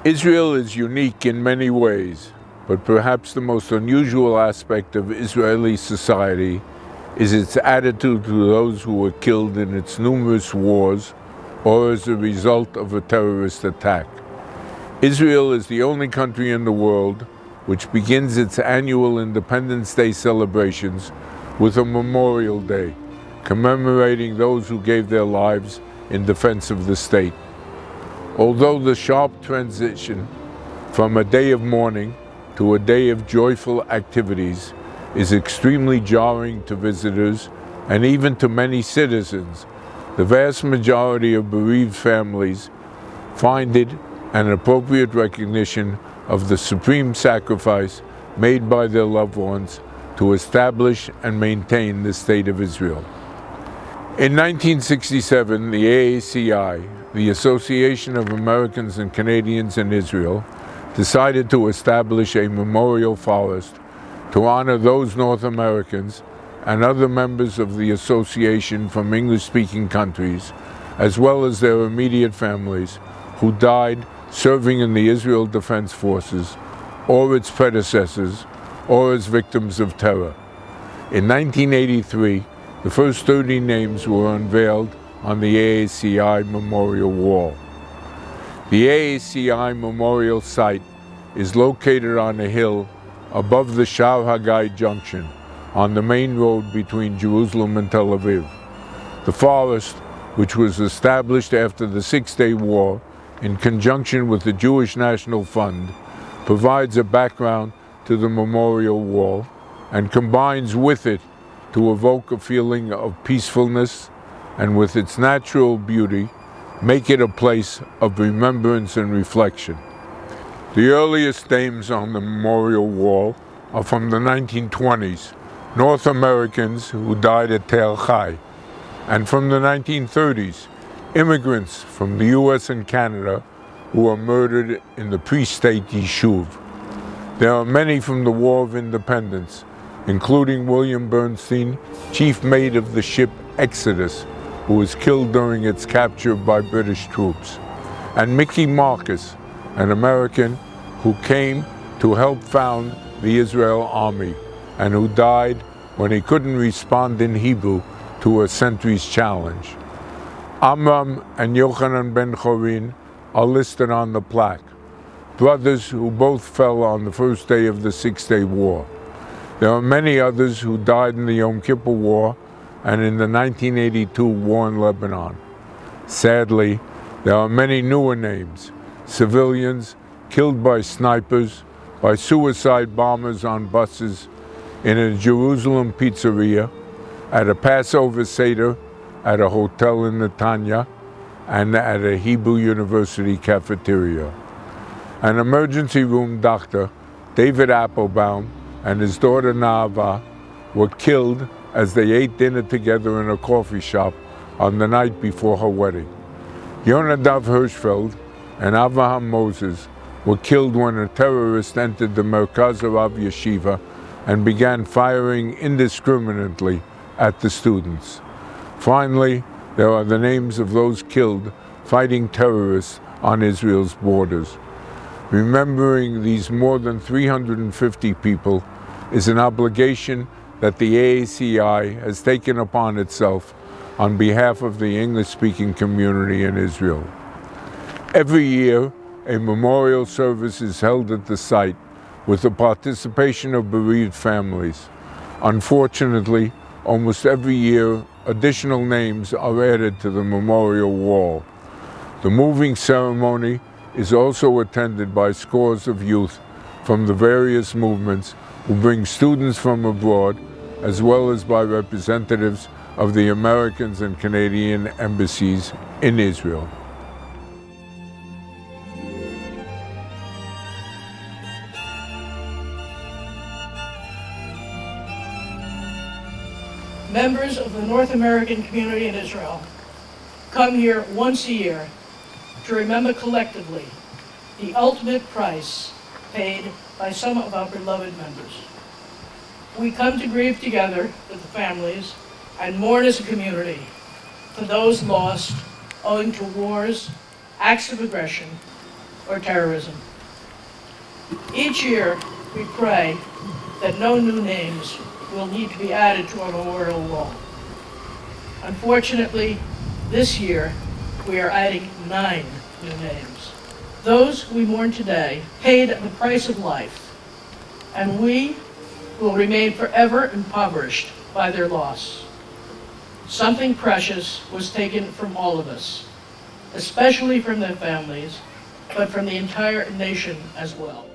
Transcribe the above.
Israel is unique in many ways, but perhaps the most unusual aspect of Israeli society is its attitude to those who were killed in its numerous wars or as a result of a terrorist attack. Israel is the only country in the world which begins its annual Independence Day celebrations with a Memorial Day, commemorating those who gave their lives in defense of the state. Although the sharp transition from a day of mourning to a day of joyful activities is extremely jarring to visitors and even to many citizens, the vast majority of bereaved families find it an appropriate recognition of the supreme sacrifice made by their loved ones to establish and maintain the State of Israel. In 1967, the AACI, the Association of Americans and Canadians in Israel, decided to establish a memorial forest to honor those North Americans and other members of the association from English-speaking countries, as well as their immediate families, who died serving in the Israel Defense Forces or its predecessors, or as victims of terror. In 1983, the first 30 names were unveiled on the AACI Memorial Wall. The AACI Memorial site is located on a hill above the Shar Hagai Junction on the main road between Jerusalem and Tel Aviv. The forest, which was established after the Six-Day War in conjunction with the Jewish National Fund, provides a background to the memorial wall and combines with it to evoke a feeling of peacefulness, and with its natural beauty, make it a place of remembrance and reflection. The earliest names on the memorial wall are from the 1920s, North Americans who died at Tel Chai, and from the 1930s, immigrants from the US and Canada who were murdered in the pre-state Yishuv. There are many from the War of Independence, including William Bernstein, chief mate of the ship Exodus, who was killed during its capture by British troops, and Mickey Marcus, an American who came to help found the Israel Army, and who died when he couldn't respond in Hebrew to a sentry's challenge. Amram and Yochanan ben Chorin are listed on the plaque, brothers who both fell on the first day of the Six-Day War. There are many others who died in the Yom Kippur War and in the 1982 war in Lebanon. Sadly, there are many newer names, civilians killed by snipers, by suicide bombers on buses, in a Jerusalem pizzeria, at a Passover Seder, at a hotel in Netanya, and at a Hebrew University cafeteria. An emergency room doctor, David Applebaum, and his daughter Naava were killed as they ate dinner together in a coffee shop on the night before her wedding. Yonadav Hirschfeld and Avraham Moses were killed when a terrorist entered the Merkaz Rav Yeshiva and began firing indiscriminately at the students. Finally, there are the names of those killed fighting terrorists on Israel's borders. Remembering these more than 350 people is an obligation that the AACI has taken upon itself on behalf of the English-speaking community in Israel. Every year, a memorial service is held at the site with the participation of bereaved families. Unfortunately, almost every year, additional names are added to the memorial wall. The moving ceremony is also attended by scores of youth from the various movements who bring students from abroad, as well as by representatives of the Americans and Canadian embassies in Israel. Members of the North American community in Israel come here once a year to remember collectively the ultimate price paid by some of our beloved members. We come to grieve together with the families and mourn as a community for those lost owing to wars, acts of aggression, or terrorism. Each year, we pray that no new names will need to be added to our memorial wall. Unfortunately, this year, we are adding 9 new names. Those we mourn today paid the price of life, and we will remain forever impoverished by their loss. Something precious was taken from all of us, especially from their families, but from the entire nation as well.